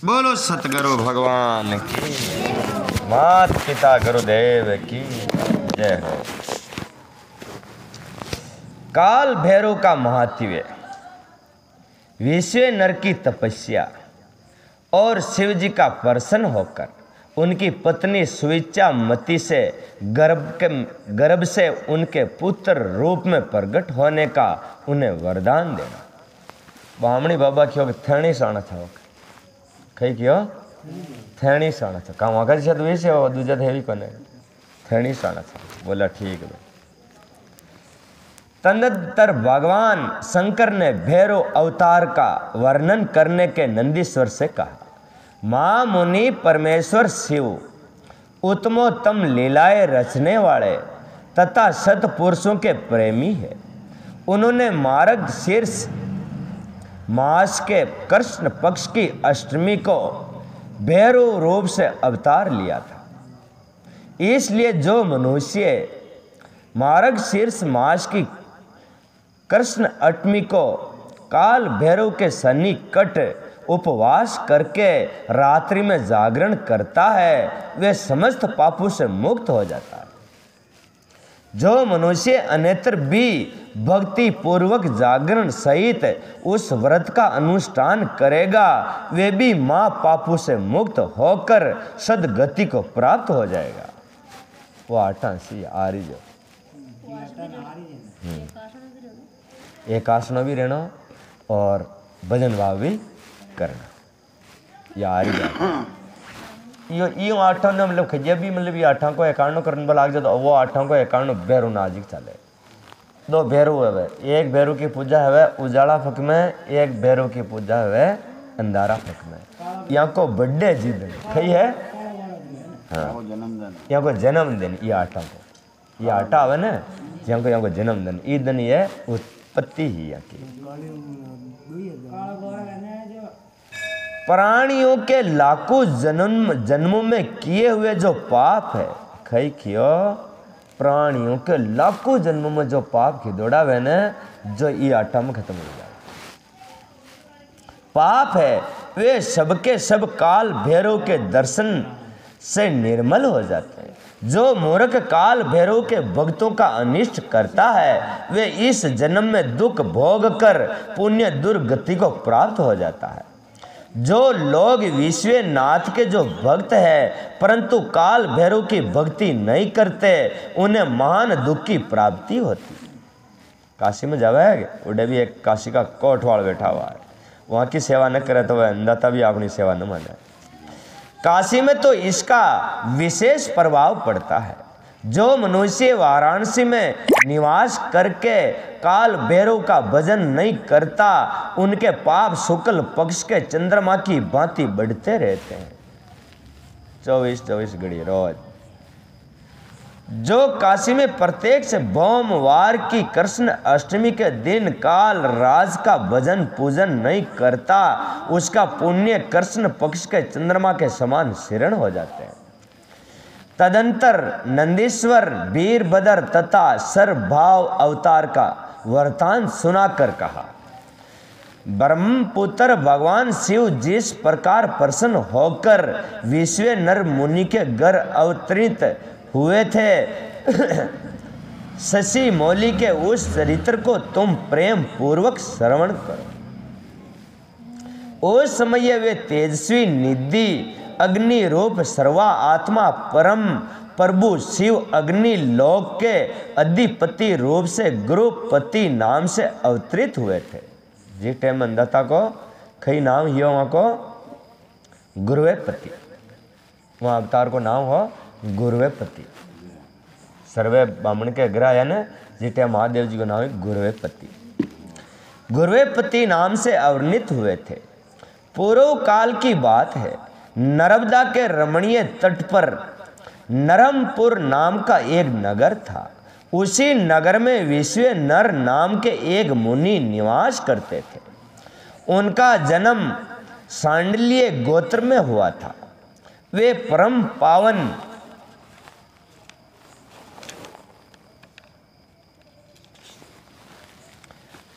बोलो सतगुरु भगवान की, मात पिता गुरुदेव की जय हो। काल भैरव का महात्म्य, विश्व नर की तपस्या और शिव जी का प्रसन्न होकर उनकी पत्नी सुविचा मती से गर्भ से उनके पुत्र रूप में प्रकट होने का उन्हें वरदान देना। बामणी बाबा क्यों थेणी साण था कई क्यों थेणी साण था काम अगर शायद वैसे हो दूजा हेवी कोने थेणी साण था। बोला ठीक है। तदनंतर भगवान शंकर ने भैरव अवतार का वर्णन करने के नंदीश्वर से कहा, मां मुनि परमेश्वर शिव उत्तमोत्तम लीलाएं रचने वाले तथा सतपुरुषों के प्रेमी है। उन्होंने मार्ग शीर्ष मास के कृष्ण पक्ष की अष्टमी को भैरव रूप से अवतार लिया था। इसलिए जो मनुष्य मार्ग शीर्ष मास की कृष्ण अष्टमी को काल भैरव के सन्निकट उपवास करके रात्रि में जागरण करता है वे समस्त पापों से मुक्त हो जाता है। जो मनुष्य अन्यत्र भी भक्ति पूर्वक जागरण सहित उस व्रत का अनुष्ठान करेगा वे भी मां पापों से मुक्त होकर सदगति को प्राप्त हो जाएगा। वो आटासी आ रही जो एक आसनो भी रहना और भजन भाव भी करना यार यो आठों ने मतलब खजिया भी मतलब ये आठों को एकाणो करने वाला आग जाता वो आठों को एकाणो भैरव नाजिक चले। दो भैरव है, एक भैरव की पूजा है उजाला फक में, एक भैरव की पूजा है अंधारा फक में। यहाँ को बर्थडे जी दिन कही है हाँ यहाँ को जन्मदिन ये आटा को ये आटा है ना यहाँ को जन्मदिन ये दिन ये उत्पत्ति ही यहाँ की। प्राणियों के लाखों जन्मों में किए हुए जो पाप है खई कियो प्राणियों के लाखों जन्मों में जो पाप खिदोड़ा वे ने जो ये आटा में खत्म हो जाए पाप है वे सबके सब काल भैरव के दर्शन से निर्मल हो जाते हैं। जो मूर्ख काल भैरव के भक्तों का अनिष्ट करता है वे इस जन्म में दुख भोग कर पुण्य दुर्गति को प्राप्त हो जाता है। जो लोग विश्वनाथ के जो भक्त है परंतु काल भैरव की भक्ति नहीं करते उन्हें महान दुख की प्राप्ति होती। काशी में जावा है उड़े भी एक काशी का कोटवाल बैठा हुआ है वहाँ की सेवा न करे तो वह अंधाता भी अपनी सेवा न माने। काशी में तो इसका विशेष प्रभाव पड़ता है। जो मनुष्य वाराणसी में निवास करके काल भैरव का भजन नहीं करता उनके पाप शुक्ल पक्ष के चंद्रमा की भांति बढ़ते रहते हैं 24-24 घड़ी रोज। जो काशी में प्रत्येक से भौमवार की कृष्ण अष्टमी के दिन काल राज का भजन पूजन नहीं करता उसका पुण्य कृष्ण पक्ष के चंद्रमा के समान क्षीण हो जाते हैं। तदंतर नंदीश्वर वीरभद्र तथा सर्वभाव अवतार का वृतांत सुनाकर कहा, ब्रह्मपुत्र भगवान शिव जिस प्रकार प्रसन्न होकर विश्व नर मुनि के घर अवतरित हुए थे शशि मौली के उस चरित्र को तुम प्रेम पूर्वक श्रवण करो। उस समय वे तेजस्वी निधि अग्नि रूप सर्वा आत्मा परम प्रभु शिव अग्नि लोक के अधिपति रूप से गुरुपति नाम से अवतरित हुए थे। जी टाइम अंधता को कई नाम ही वहाँ को गुरुवेपति वहाँ अवतार को नाम हो गुरुवेपति सर्वे ब्राह्मण के ग्रह है ना जी टाइम महादेव जी को नाम है गुरुवेपति। गुरुवेपति नाम से अवर्णित हुए थे। पूर्व काल की बात है नर्मदा के रमणीय तट पर नरमपुर नाम का एक नगर था। उसी नगर में विश्व नर नाम के एक मुनि निवास करते थे। उनका जन्म सांडल्य गोत्र में हुआ था। वे परम पावन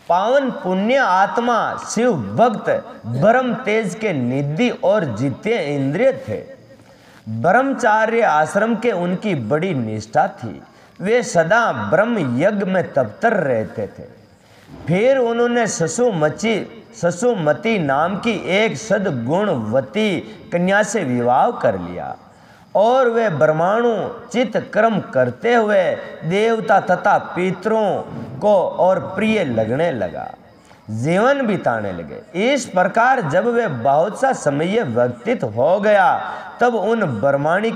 पावन पुण्य आत्मा शिव भक्त ब्रह्म तेज के निधि और जिते इंद्रिय थे। ब्रह्मचार्य आश्रम के उनकी बड़ी निष्ठा थी। वे सदा ब्रह्म यज्ञ में तत्पर रहते थे। फिर उन्होंने ससुमती नाम की एक सद्गुणवती कन्या से विवाह कर लिया और वे परमाणु चित कर्म करते हुए देवता तथा पितरों को और प्रिय लगने लगा, जीवन बिताने लगे। इस प्रकार जब वे बहुत सा समय व्यतीत हो गया तब उन ब्रह्माणी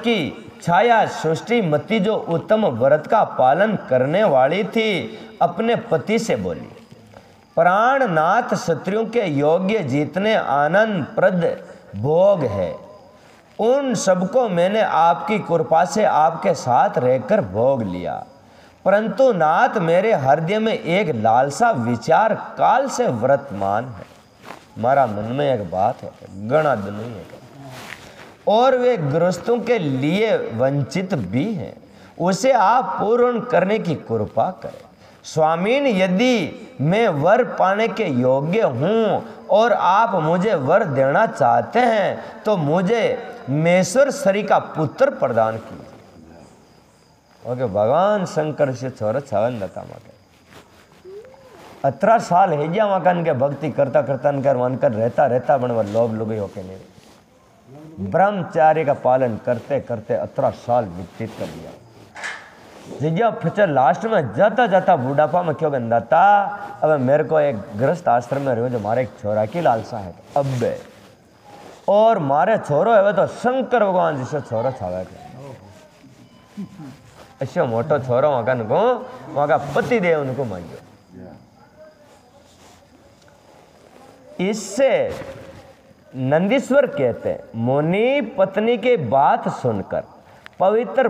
की छाया सृष्टिमती जो उत्तम व्रत का पालन करने वाली थी अपने पति से बोली, प्राणनाथ क्षत्रियों के योग्य जितने आनंद प्रद भोग है उन सबको मैंने आपकी कृपा से आपके साथ रहकर भोग लिया, परंतु नाथ मेरे हृदय में एक लालसा विचार काल से वर्तमान है। हमारा मन में एक बात है, गणा नहीं है और वे गृहस्थों के लिए वंचित भी हैं, उसे आप पूर्ण करने की कृपा करें। स्वामीन, यदि मैं वर पाने के योग्य हूँ और आप मुझे वर देना चाहते हैं तो मुझे मेश्वर सरी का पुत्र प्रदान कीजिए। ओके, भगवान शंकर से छोर छवन दता माके 18 साल है गया मकान के भक्ति करता करता मानकर रहता बनवा लोभ लुगई होके नहीं, ब्रह्मचार्य का पालन करते करते 18 साल व्यतीत कर दिया। जिज्ञा फिर लास्ट में जाता जाता बुढ़ापा में क्यों गंदाता, अब मेरे को एक गृहस्थ आश्रम में रहो जो मारे एक छोरा की लालसा है अब, और मारे छोरो है तो शंकर भगवान जिसे छोरो छावे ऐसे मोटो छोरो वहां का पति देव उनको मांगो। इससे नंदीश्वर कहते हैं, मुनि पत्नी के बात सुनकर पवित्र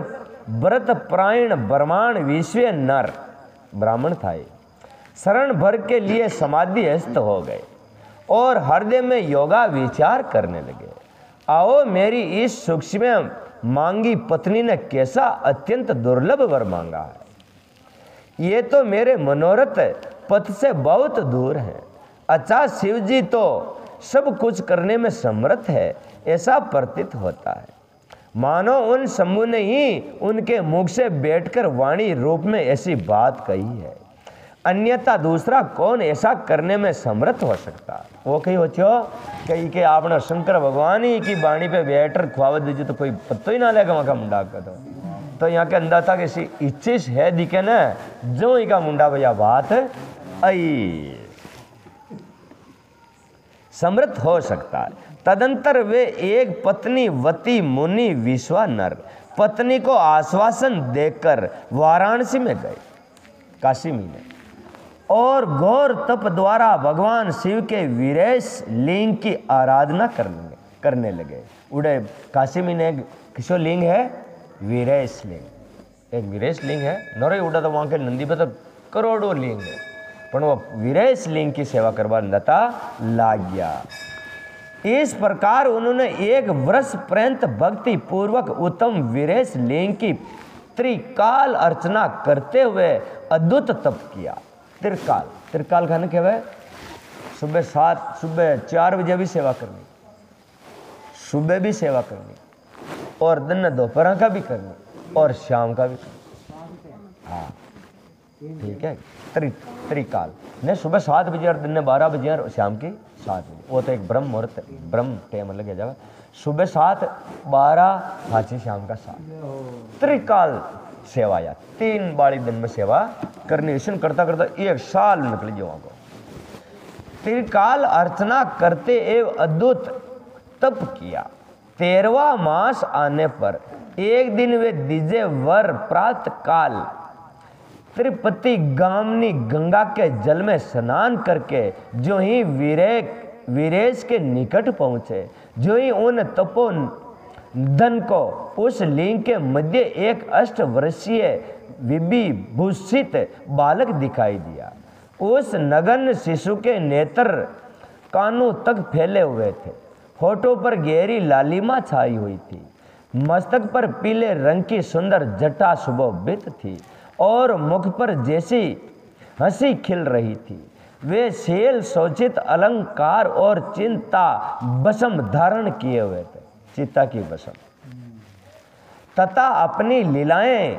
व्रत प्रायण ब्रह्मांड विश्व नर ब्राह्मण था, शरण भर के लिए समाधिस्थ हो गए और हृदय में योगा विचार करने लगे। आओ, मेरी इस सूक्ष्म मांगी पत्नी ने कैसा अत्यंत दुर्लभ वर मांगा है, ये तो मेरे मनोरथ पथ से बहुत दूर है। अच्छा, शिव जी तो सब कुछ करने में समर्थ है ऐसा प्रतीत होता है, मानो उन शंभु ने ही उनके मुख से बैठकर वाणी रूप में ऐसी बात कही है, अन्यथा दूसरा कौन ऐसा करने में समर्थ हो सकता है। वो कही हो कही के आपने शंकर भगवान ही की वाणी पे बैठकर खुआव दीजिए तो कोई पत्तो ही ना लेगा वहाँ का मुंडा का तो यहाँ के अंदर था कि ऐसी इच्छिस है दिखे न जो ही का मुंडा भैया बात आई समृद्ध हो सकता है। तदंतर वे एक पत्नी वती मुनि विश्वा नर पत्नी को आश्वासन देकर वाराणसी में गए, काशी में, और घोर तप द्वारा भगवान शिव के वीरेश लिंग की आराधना करने लगे। उड़े काशी में एक किशो लिंग है वीरेश लिंग, एक वीरेश लिंग है नौरे उड़ा तो वहाँ के नंदी पे तो करोड़ों लिंग है, पर वो वीरेश लिंग की सेवा करवा लता लाग गया। इस प्रकार उन्होंने एक वर्ष पर्यंत भक्ति पूर्वक उत्तम वीरेश लिंग की त्रिकाल अर्चना करते हुए अद्भुत तप किया। त्रिकाल खाने के हुए सुबह 4 बजे भी सेवा करनी, सुबह भी सेवा करनी और दिन दोपहर का भी करनी और शाम का भी करनी। हाँ ठीक है, त्रिकाल ने सुबह 7 बजे और दिन 12 बजे और शाम की 7 बजे, वो तो एक ब्रह्म मुहूर्त ब्रह्म टाइम अलग है जाएगा। सुबह 7 12 5 शाम का 7 त्रिकाल सेवा या 3 बारी दिन में सेवा करनी। ऐसा करता करता 1 साल निकल गया वहाँ को। त्रिकाल अर्चना करते एवं अद्भुत तप किया। 13वां मास आने पर एक दिन वे दिजे वर प्रातः काल तिरुपति गामनी गंगा के जल में स्नान करके जो ही वीरेश के निकट पहुँचे, जो ही उन तपोधन को उस लिंग के मध्य एक 8 वर्षीय विभूषित बालक दिखाई दिया। उस नगन शिशु के नेत्र कानों तक फैले हुए थे, होठों पर गहरी लालिमा छाई हुई थी, मस्तक पर पीले रंग की सुंदर जटा सुशोभित थी और मुख पर जैसी हंसी खिल रही थी। वे शेल शोचित अलंकार और चिंता बसम धारण किए हुए थे, चिता की बसम, तथा अपनी लीलाएं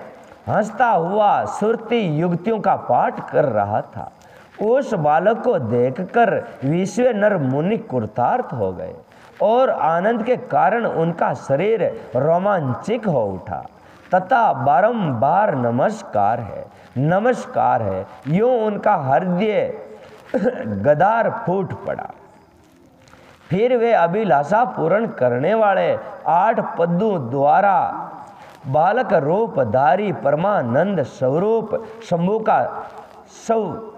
हंसता हुआ सुरती युक्तियों का पाठ कर रहा था। उस बालक को देखकर विश्व नर मुनि कृतार्थ हो गए और आनंद के कारण उनका शरीर रोमांचित हो उठा तथा बारंबार नमस्कार है, नमस्कार है, यूं उनका हृदय गदार फूट पड़ा। फिर वे अभिलाषा पूर्ण करने वाले 8 पद्दों द्वारा बालक रूपधारी परमानंद स्वरूप शंभु का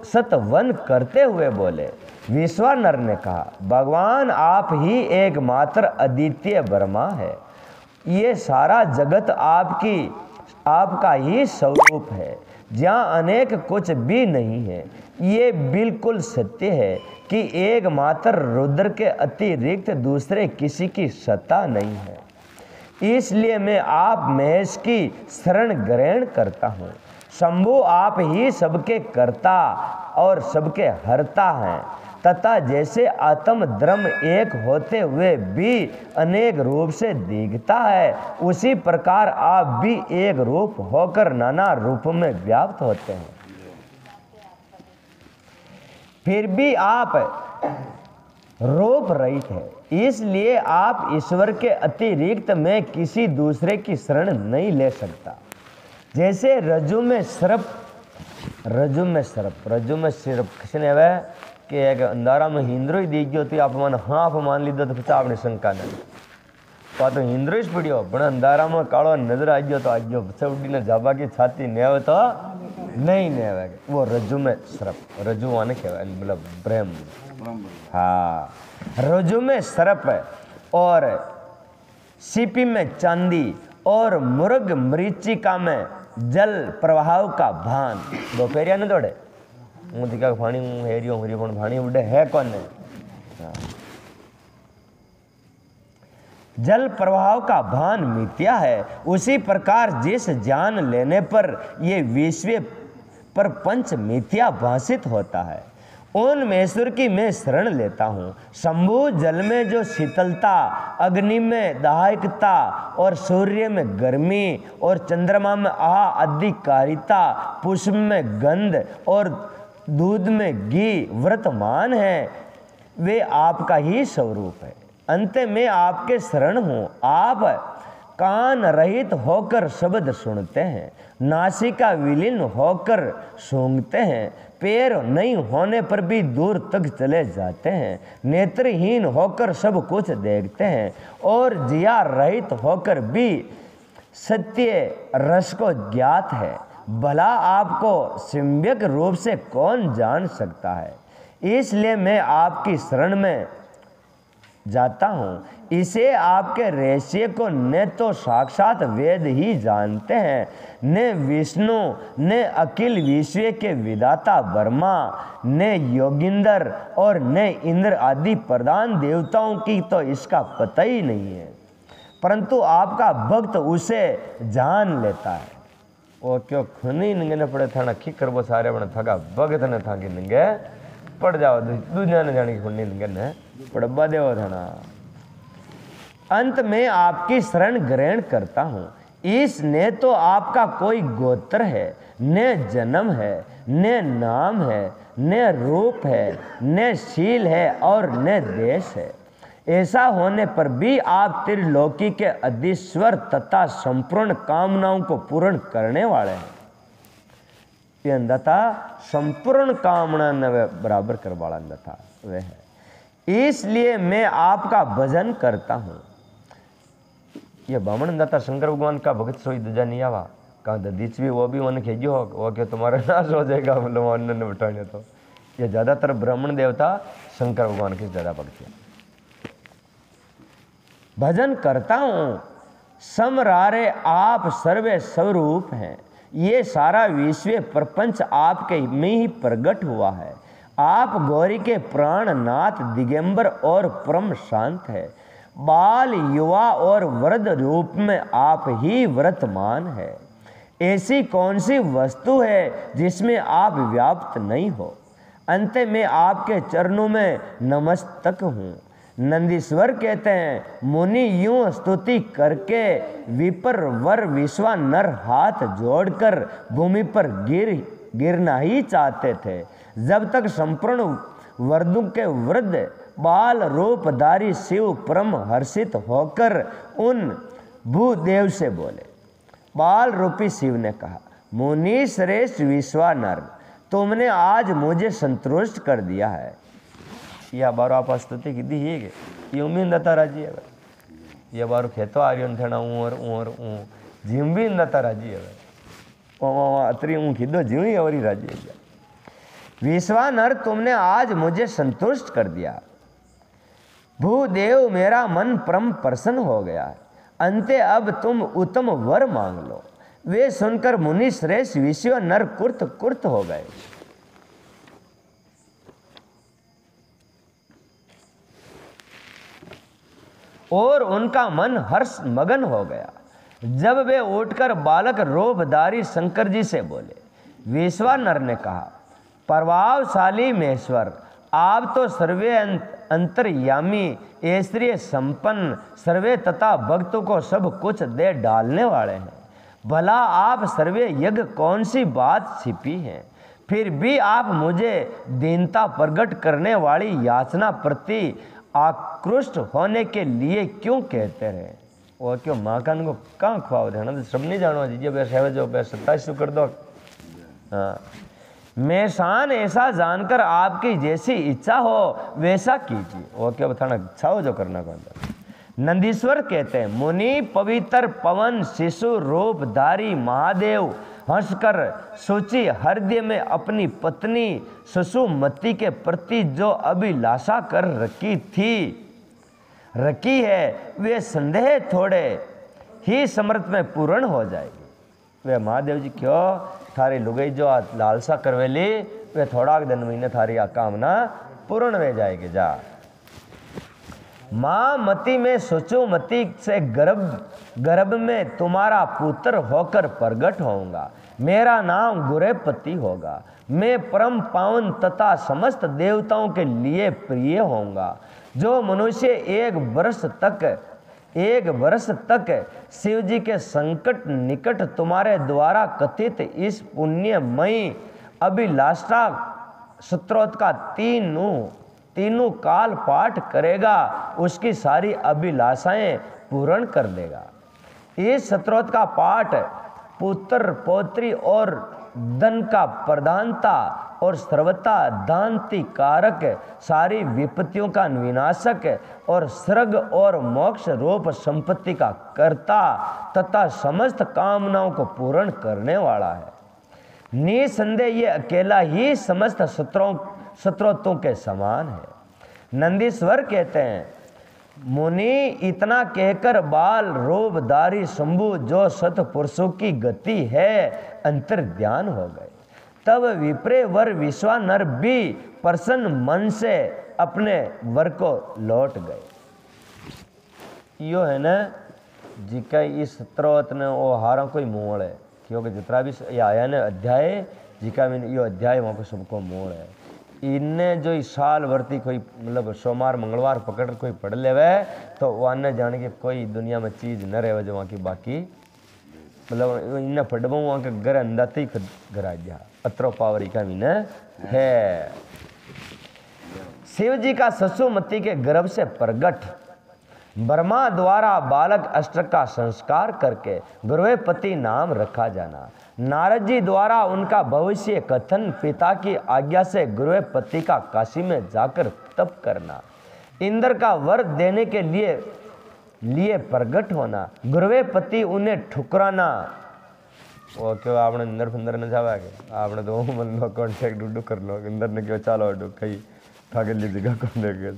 सतवन करते हुए बोले। विश्वानर ने कहा, भगवान आप ही एकमात्र अद्वितीय ब्रह्मा है। ये सारा जगत आपका ही स्वरूप है, जहाँ अनेक कुछ भी नहीं है। ये बिल्कुल सत्य है कि एकमात्र रुद्र के अतिरिक्त दूसरे किसी की सत्ता नहीं है। इसलिए मैं आप महेश की शरण ग्रहण करता हूँ। शंभु आप ही सबके कर्ता और सबके हरता हैं तथा जैसे आत्म धर्म एक होते हुए भी अनेक रूप से दिखता है, उसी प्रकार आप भी एक रूप होकर नाना रूप में व्याप्त होते हैं। फिर भी आप रूप रहित है, इसलिए आप ईश्वर के अतिरिक्त मैं किसी दूसरे की शरण नहीं ले सकता। जैसे रज्जु में सर्प किसी ने वह कि एक अंधारा में हिंद्रो ही दिख गयो तो आप मन हाँ मान लीधो तो फिर आपने शंका नहीं तो हिंद्रो ही पड़ियो पण अंधारा में कालो नजर आ गयो तो आ गयो चौडी ने जाबा की छाती नेव तो नहीं नेवे। वो रज्जु में सर्प, रज्जु आने कहवाय मतलब ब्रह्म। हाँ, रज्जु में सर्प और सीपी में चांदी और मुर्ग मरीचिका में जल प्रवाह का भान। दोपहरिया ने दौड़े हूँ दिखा भाणी हूँ हेरियो हरी पण भाणी उड़े है कौन है। जल प्रवाह का भान मिथ्या है। उसी प्रकार जिस जान लेने पर ये विश्व प्रपंच मिथ्या भाषित होता है, उन महेश्वर की मैं शरण लेता हूँ। शंभु जल में जो शीतलता, अग्नि में दाहकता और सूर्य में गर्मी और चंद्रमा में अधिकारिता, पुष्प में गंध और दूध में घी वर्तमान है, वे आपका ही स्वरूप है। अंत में आपके शरण हूँ। आप कान रहित होकर शब्द सुनते हैं, नासिका विलीन होकर सूंघते हैं, पैर नहीं होने पर भी दूर तक चले जाते हैं, नेत्रहीन होकर सब कुछ देखते हैं और जिया रहित होकर भी सत्य रस को ज्ञात है। भला आपको सम्यक रूप से कौन जान सकता है। इसलिए मैं आपकी शरण में जाता हूँ। इसे आपके रहस्य को न तो साक्षात वेद ही जानते हैं, न विष्णु, न अखिल विश्व के विधाता ब्रह्मा, न योगिंदर और न इंद्र आदि प्रधान देवताओं की तो इसका पता ही नहीं है, परंतु आपका भक्त उसे जान लेता है। वो क्यों खुनी नंगे ने पड़े थाना की करबो सारे बने थका भगत ने थाकी नंगे पड़ जाओ दुनिया ने जाने की खुनी नंगे ने पड़बा देव थाना। अंत में आपकी शरण ग्रहण करता हूँ। इसने तो आपका कोई गोत्र है, न जन्म है, न नाम है, न रूप है, न शील है और न देश है। ऐसा होने पर भी आप त्रिलोकी के अधीश्वर तथा संपूर्ण कामनाओं को पूर्ण करने वाले हैं। ये अंधता संपूर्ण कामना न बराबर कर वाला अंधता वह है। इसलिए मैं आपका भजन करता हूँ। ये बामण अंधता शंकर भगवान का भक्त सोई दजा नहीं आवा कहा ददीच भी वो भी मन खेजो हो वो क्या तुम्हारा नाश हो जाएगा मतलब ने बटाने। तो ये ज्यादातर ब्राह्मण देवता शंकर भगवान की ज्यादा भक्ति है। भजन करता हूँ। समरारे आप सर्वे स्वरूप हैं। ये सारा विश्व प्रपंच आपके में ही प्रकट हुआ है। आप गौरी के प्राणनाथ दिगंबर और परम शांत है। बाल युवा और वृद्ध रूप में आप ही वर्तमान है। ऐसी कौन सी वस्तु है जिसमें आप व्याप्त नहीं हो। अंत में आपके चरणों में नमस्तक हूँ। नंदीश्वर कहते हैं, मुनि यूं स्तुति करके विपर वर विश्वानर हाथ जोड़कर भूमि पर गिरना ही चाहते थे, जब तक संपूर्ण वर्दु के वृद्ध बाल रूपधारी शिव परम हर्षित होकर उन भूदेव से बोले। बाल रूपी शिव ने कहा, मुनि श्रेष्ठ विश्वानर, तुमने आज मुझे संतुष्ट कर दिया है। यह बारो आप स्तुति की दी है कि उम्मीद दता राजी है। यह बारो खेतो आर्यन थेना ऊर जिम भी दता राजी है। अतरी ऊँ खीदो जीव ही और राजी है। विश्वानर, तुमने आज मुझे संतुष्ट कर दिया। भूदेव, मेरा मन परम प्रसन्न हो गया है। अंते अब तुम उत्तम वर मांग लो। वे सुनकर मुनि श्रेष्ठ विश्वानर कुर्त हो गए। और उनका मन हर्ष मगन हो गया। जब वे उठकर बालक रूपधारी शंकर जी से बोले। विश्वानर ने कहा, प्रभावशाली महेश्वर, आप तो सर्वे अंतर्यामी, ऐश्वर्य संपन्न, सर्वे तथा भक्तों को सब कुछ दे डालने वाले हैं। भला आप सर्वे यज्ञ कौन सी बात छिपी है, फिर भी आप मुझे दीनता प्रकट करने वाली याचना प्रति आकृष्ट होने के लिए क्यों कहते रहे। और क्यों माकान को कहाँ खुआओ देना, तो सब नहीं जानो जी बे सहवे जो बे 27 कर दो। हाँ, मैं शान ऐसा जानकर आपकी जैसी इच्छा हो वैसा कीजिए। वो क्या बताना छाओ जो करना कौन। नंदीश्वर कहते हैं, मुनि पवित्र पवन शिशु रूपधारी महादेव हंसकर सोची हृदय में अपनी पत्नी सुसुमति के प्रति जो अभिलाषा कर रखी है, वे संदेह थोड़े ही समर्थ में पूर्ण हो जाएगी। वे महादेव जी क्यों थारी लुगाई जो लालसा करवेली, वे थोड़ा दिन महीने थारी कामना पूर्ण वे जाएगी। जा माँ मती में सुसुमति से गर्भ में तुम्हारा पुत्र होकर प्रकट होऊंगा। मेरा नाम गुरेपति होगा। मैं परम पावन तथा समस्त देवताओं के लिए प्रिय होऊंगा। जो मनुष्य एक वर्ष तक शिव जी के संकट निकट तुम्हारे द्वारा कथित इस पुण्यमयी अभिलाषा स्तोत्र का तीनों काल पाठ करेगा, उसकी सारी अभिलाषाएं पूर्ण कर देगा। इस स्तोत्र का पाठ पुत्र पौत्री और धन का प्रधानता और सर्वथा दांति कारक, सारी विपत्तियों का विनाशक और स्वर्ग और मोक्ष रूप संपत्ति का कर्ता तथा समस्त कामनाओं को पूर्ण करने वाला है। निसंदेह ये अकेला ही समस्त स्तोत्रों के समान है। नंदीश्वर कहते हैं, मुनि इतना कहकर बाल रूपधारी शंभु जो सतपुरुषों की गति है अंतर ध्यान हो गए। तब विप्रे वर विश्वानर भी प्रसन्न मन से अपने वर को लौट गए। यो है ना जिका इस स्तोत्र ने वो हारा कोई मोड़ है, क्योंकि जितना भी ये आया ना अध्याय जिका में यो अध्याय वहाँ को सबको मोड़ है। इनने जो इस साल वर्ती कोई मतलब सोमवार मंगलवार पकड़ कोई पढ़ लेवे तो वहाँ जाने की कोई दुनिया में चीज़ न रहे जो वहाँ की बाकी मतलब इन्हें पढ़बो वहाँ के घर अंदाते ही घर आ गया। अत्रो पावरी का मीन है। शिव जी का सुसुमति के गर्भ से प्रगट ब्रह्मा द्वारा बालक अष्टक का संस्कार करके गुरुपति नाम रखा जाना। नारद जी द्वारा उनका भविष्य कथन, पिता की आज्ञा से गुरुपति का काशी में जाकर तप करना, इंद्र का वर देने के लिए प्रकट होना, गुरुपति उन्हें ठुकराना। वो क्यों आपने इंदर फंदर न जावा के आपने तो मन लो कॉन्टेक्ट डूडू कर लो, इंदर ने क्यों चालो डू कहीं थाके ली जगह कौन देखे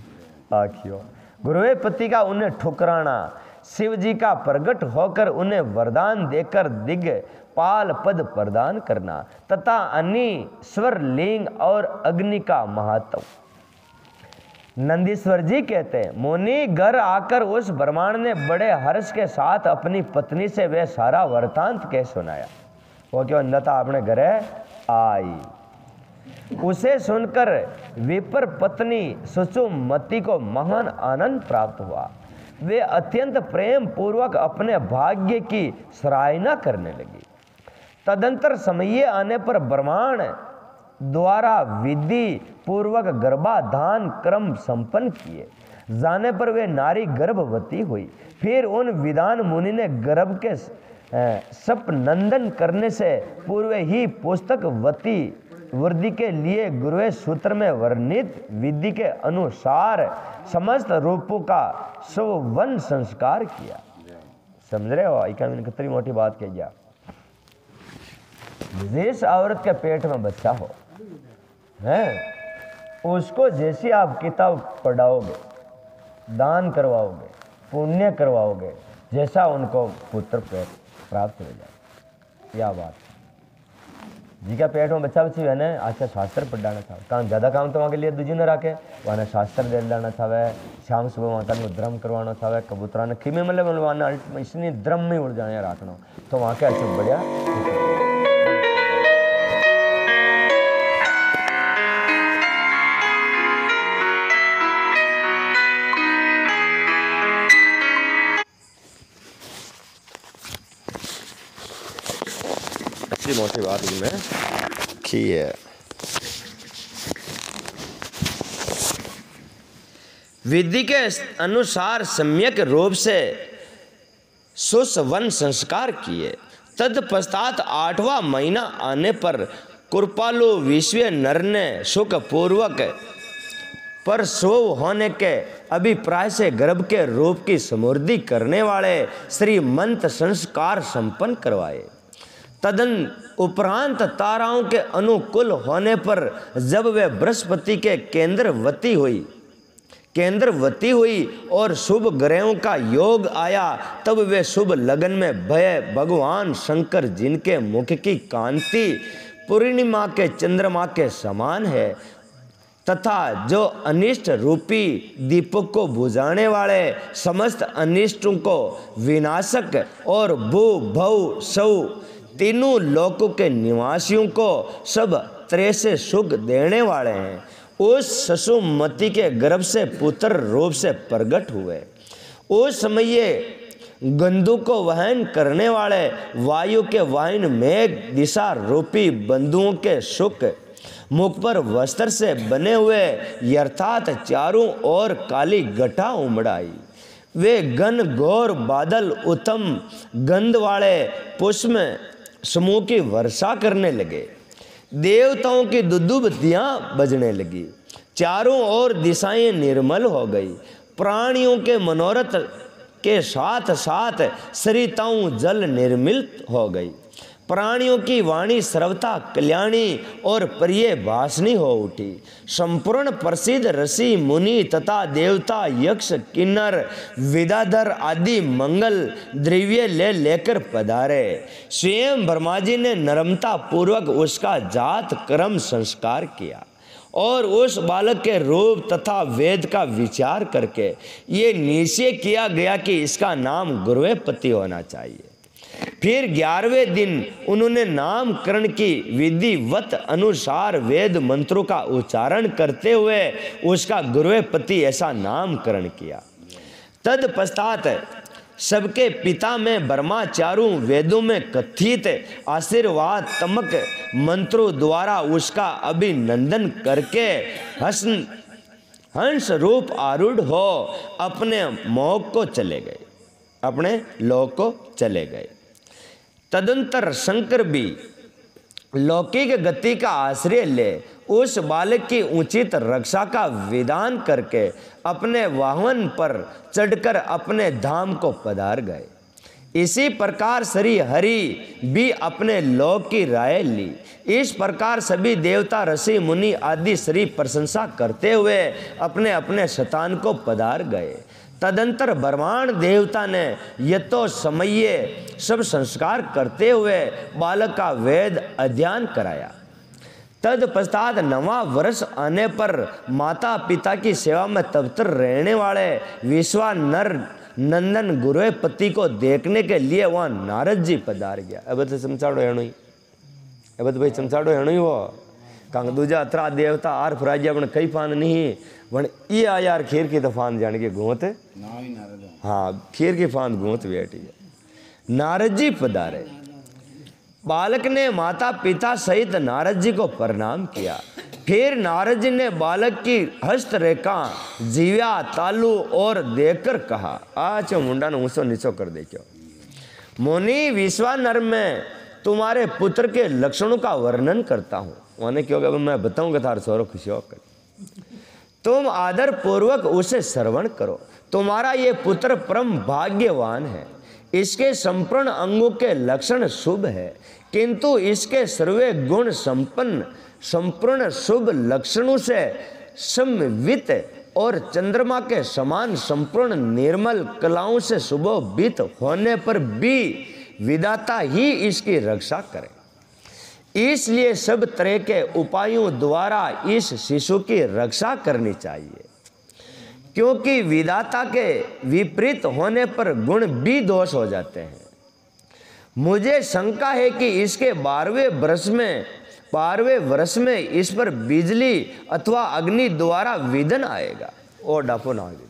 आखियो। गुरुपति का उन्हें ठुकराना, शिव जी का प्रकट होकर उन्हें वरदान देकर दिग्पाल पद प्रदान करना तथा अनीश्वर लिंग और अग्नि का महत्व। नंदीश्वर जी कहते हैं, मुनि घर आकर उस ब्राह्मण ने बड़े हर्ष के साथ अपनी पत्नी से वह सारा वृतांत कह सुनाया। वो क्यों अन्नता अपने घरे आई। उसे सुनकर विपर पत्नी सुसुमती को महान आनंद प्राप्त हुआ। वे अत्यंत प्रेम पूर्वक अपने भाग्य की सराहना करने लगी। तदंतर समय आने पर ब्रह्मांड द्वारा विधि पूर्वक गर्भाधान क्रम संपन्न किए जाने पर वे नारी गर्भवती हुई। फिर उन विद्वान मुनि ने गर्भ के सपनंदन करने से पूर्व ही पुस्तकवती वृद्धि के लिए गुरुवे सूत्र में वर्णित विधि के अनुसार समस्त रूपों का सुवन संस्कार किया। समझ रहे हो? कितनी मोटी बात कही गया। जिस औरत के पेट में बच्चा हो है, उसको जैसी आप किताब पढ़ाओगे, दान करवाओगे, पुण्य करवाओगे, जैसा उनको पुत्र प्राप्त हो जाए। यह बात जिसका पेट में बच्चा बच्ची है ना, अच्छा शास्त्र पढ़ाना था काम ज़्यादा काम तो वहाँ के लिए दूजी न रखे, वहाँ शास्त्र दे लाना था, शाम सुबह वहाँ का धर्म करवाना था, कबूतरा ने खीमे मतलब इसने धर्म में उड़ जाए रखना, तो वहाँ के अच्छा बढ़िया। मोटी बात में की है। विधि के अनुसार सम्यक रूप से सुसवन संस्कार किए। तत्पश्चात 8वां महीना आने पर कृपालु विश्व नर ने सुख पूर्वक प्रसव होने के अभिप्राय से गर्भ के रूप की समृद्धि करने वाले श्रीमंत संस्कार संपन्न करवाए। तदन उपरांत ताराओं के अनुकूल होने पर जब वे बृहस्पति के केंद्रवती हुई और शुभ ग्रहों का योग आया, तब वे शुभ लगन में भय भगवान शंकर जिनके मुख की कांति पूर्णिमा के चंद्रमा के समान है तथा जो अनिष्ट रूपी दीपक को बुझाने वाले समस्त अनिष्टों को विनाशक और भू भव सौ तीनों लोकों के निवासियों को सब तरह से सुख देने वाले हैं, उस सुसुमती के गर्भ से पुत्र रूप से प्रकट हुए। उस समय गंधु को वहन करने वाले वायु के वाहन मेघ दिशा रूपी बंधुओं के सुख मुख पर वस्त्र से बने हुए अर्थात चारों ओर काली घटा उमड़ाई। वे घन घोर बादल उत्तम गंध वाले पुष्प समूह की वर्षा करने लगे। देवताओं की दुदुभियां बजने लगी। चारों ओर दिशाएं निर्मल हो गई। प्राणियों के मनोरथ के साथ साथ सरिताओं जल निर्मित हो गई। प्राणियों की वाणी सर्वथा कल्याणी और प्रिय भाषणी हो उठी। संपूर्ण प्रसिद्ध ऋषि मुनि तथा देवता यक्ष किन्नर विद्याधर आदि मंगल द्रव्य लेकर पधारे। स्वयं ब्रह्मा जी ने नम्रता पूर्वक उसका जात कर्म संस्कार किया और उस बालक के रूप तथा वेद का विचार करके ये निश्चय किया गया कि इसका नाम गुरुवेपति होना चाहिए। फिर 11वें दिन उन्होंने नामकरण की विधिवत अनुसार वेद मंत्रों का उच्चारण करते हुए उसका गुरुवेपति ऐसा नामकरण किया। तत्पश्चात सबके पिता में ब्रह्मा चारों वेदों में कथित आशीर्वाद तमक मंत्रों द्वारा उसका अभिनंदन करके हंस रूप आरूढ़ हो अपने मोह को चले गए, अपने लोक को चले गए। तदंतर शंकर भी लौकिक गति का आश्रय ले उस बालक की उचित रक्षा का विधान करके अपने वाहन पर चढ़कर अपने धाम को पधार गए। इसी प्रकार श्री हरि भी अपने लोक की राय ली। इस प्रकार सभी देवता ऋषि मुनि आदि श्री प्रशंसा करते हुए अपने अपने स्थान को पधार गए। तदंतर ब्रह्मांड देवता ने यतो समय सब संस्कार करते हुए बालक का वेद अध्ययन कराया। तत्पश्चात 9वां वर्ष आने पर माता पिता की सेवा में तत्पर रहने वाले विश्वानर नंदन गुरुवेपति को देखने के लिए वहाँ नारद जी पधार गया। अब तो समझाड़ो एणु अब तो भाई चमचाड़ो हेणो ही वो कंग दूजा अतरा देवता आर फराजिया बन कई फान नहीं बन ये आ यार खीर की तो फान जान के घूमत हाँ खीर की फान घूमत बैठी है। नारद जी पधारे। बालक ने माता पिता सहित नारद जी को प्रणाम किया। फिर नारद जी ने बालक की हस्तरेखा जीव्या तालू और देखकर कहा आचो मुंडा ने ऊंचो नीचो कर देखो मुनि विश्वानर में तुम्हारे पुत्र के लक्षणों का वर्णन करता हूँ। उन्हें क्योंकि मैं बताऊंगा तार सोरो खुशी होकर तुम आदर पूर्वक उसे श्रवण करो। तुम्हारा ये पुत्र परम भाग्यवान है। इसके संपूर्ण अंगों के लक्षण शुभ है किंतु इसके सर्वे गुण संपन्न संपूर्ण शुभ लक्षणों से समन्वित और चंद्रमा के समान संपूर्ण निर्मल कलाओं से सुशोभित होने पर भी विधाता ही इसकी रक्षा करे। इसलिए सब तरह के उपायों द्वारा इस शिशु की रक्षा करनी चाहिए क्योंकि विधाता के विपरीत होने पर गुण भी दोष हो जाते हैं। मुझे शंका है कि इसके 12वें वर्ष में इस पर बिजली अथवा अग्नि द्वारा विघ्न आएगा। और डापो ना आगे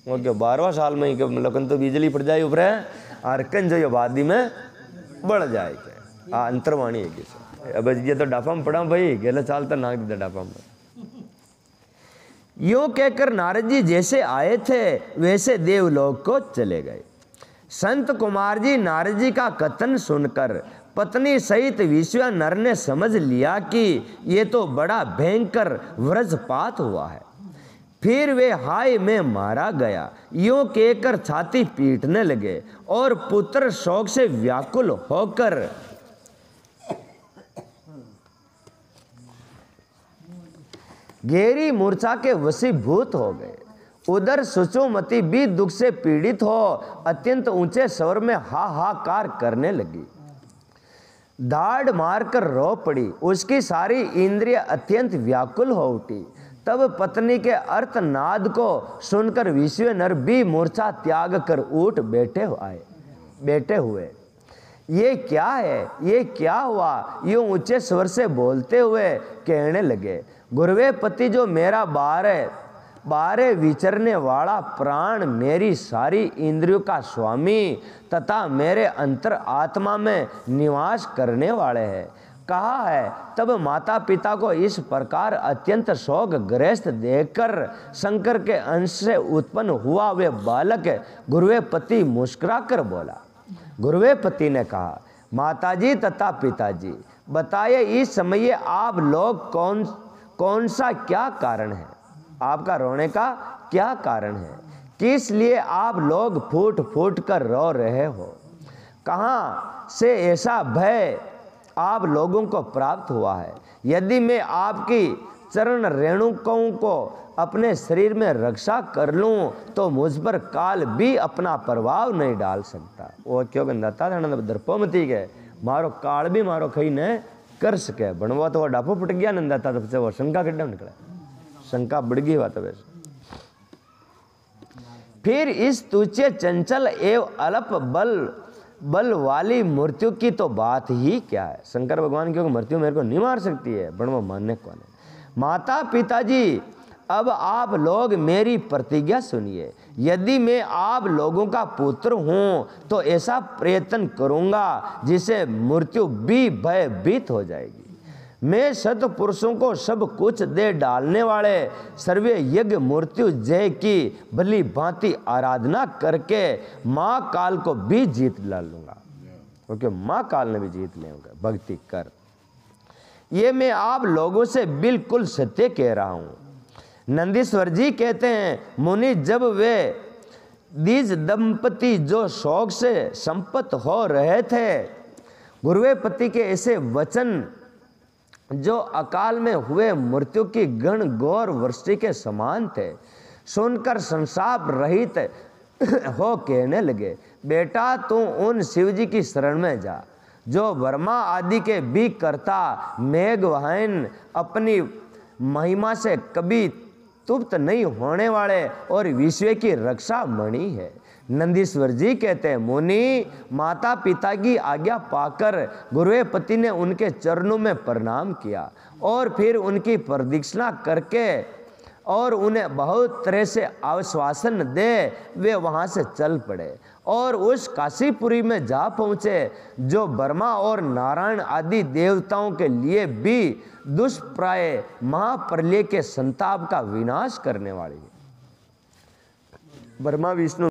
वो क्या 12वां साल में ही मतलब तो बिजली पड़ जाए ऊपर और कन जो ये वादी में बढ़ जाएगा अंतरवाणी है कि अब ये तो डापा में पड़ा भाई गेला चाल तो नाग दीदा डापा में। यूं कहकर नारद जी जैसे आए थे वैसे देवलोक को चले गए। संत कुमार जी नारद जी का कथन सुनकर पत्नी सहित विश्वानर ने समझ लिया कि ये तो बड़ा भयंकर वज्रपात हुआ है। फिर वे हाय में मारा गया यूं कहकर छाती पीटने लगे और पुत्र शोक से व्याकुल होकर गहरी मूर्छा के वशीभूत हो गए। उधर सुचुमती भी दुख से पीड़ित हो अत्यंत ऊंचे स्वर में हाहाकार करने लगी। दाढ़ मारकर रो पड़ी। उसकी सारी इंद्रिय अत्यंत व्याकुल हो उठी। तब पत्नी के अर्थनाद को सुनकर विश्वानर भी मूर्छा त्याग कर उठ बैठे हुए ये क्या है, ये क्या हुआ, यूं ऊंचे स्वर से बोलते हुए कहने लगे गुरुवे पति जो मेरा बारे विचरने वाला प्राण मेरी सारी इंद्रियों का स्वामी तथा मेरे अंतर आत्मा में निवास करने वाले हैं कहा है। तब माता पिता को इस प्रकार अत्यंत शोक ग्रस्त देखकर शंकर के अंश से उत्पन्न हुआ वे बालक गुरुवे पति मुस्कुरा कर बोला। गुरुवे पति ने कहा माताजी तथा पिताजी बताइए इस समय आप लोग कौन सा क्या कारण है, आपका रोने का क्या कारण है, किस लिए आप लोग फूट फूट कर रो रहे हो, कहाँ से ऐसा भय आप लोगों को प्राप्त हुआ है। यदि मैं आपकी चरण रेणुकों को अपने शरीर में रक्षा कर लूं तो मुझ पर काल भी अपना प्रभाव नहीं डाल सकता। वो क्यों गंदाता दर्पोमती के मारो काल भी मारो खई ने कर सके बनवा तो वो डापो फट गया नंदाता तब से वो शंका किड्डा निकला, शंका बढ़ गई बात वैसे। फिर इस तुच्छ चंचल एवं अल्प बल वाली मृत्यु की तो बात ही क्या है। शंकर भगवान क्योंकि मृत्यु मेरे को नहीं मार सकती है बनवा मानने कौन है। माता पिताजी अब आप लोग मेरी प्रतिज्ञा सुनिए। यदि मैं आप लोगों का पुत्र हूं तो ऐसा प्रयत्न करूंगा जिसे मृत्यु भी भयभीत हो जाएगी। मैं सतपुरुषों को सब कुछ दे डालने वाले सर्वे यज्ञ मृत्यु जय की भली भांति आराधना करके माँ काल को भी जीत डालूंगा क्योंकि माँ काल ने भी जीत लेंगे भक्ति कर। ये मैं आप लोगों से बिल्कुल सत्य कह रहा हूं। नंदीश्वर जी कहते हैं मुनि जब वे द्विज दंपति जो शोक से संपत्त हो रहे थे गुरुवे पति के ऐसे वचन जो अकाल में हुए मृत्यु की गण गौर वृष्टि के समान थे सुनकर संसाप रहित हो कहने लगे बेटा तू उन शिव जी की शरण में जा जो वर्मा आदि के भी कर्ता मेघवाहन अपनी महिमा से कभी तुप्त नहीं होने वाले और विश्व की रक्षा मणि है। नंदीश्वर जी कहते हैं, मुनि माता पिता की आज्ञा पाकर गुरुपति ने उनके चरणों में प्रणाम किया और फिर उनकी प्रदक्षिणा करके और उन्हें बहुत तरह से आश्वासन दे वे वहाँ से चल पड़े और उस काशीपुरी में जा पहुँचे जो ब्रह्मा और नारायण आदि देवताओं के लिए भी दुष्प्राय महाप्रलय के संताप का विनाश करने वाली है। ब्रह्मा विष्णु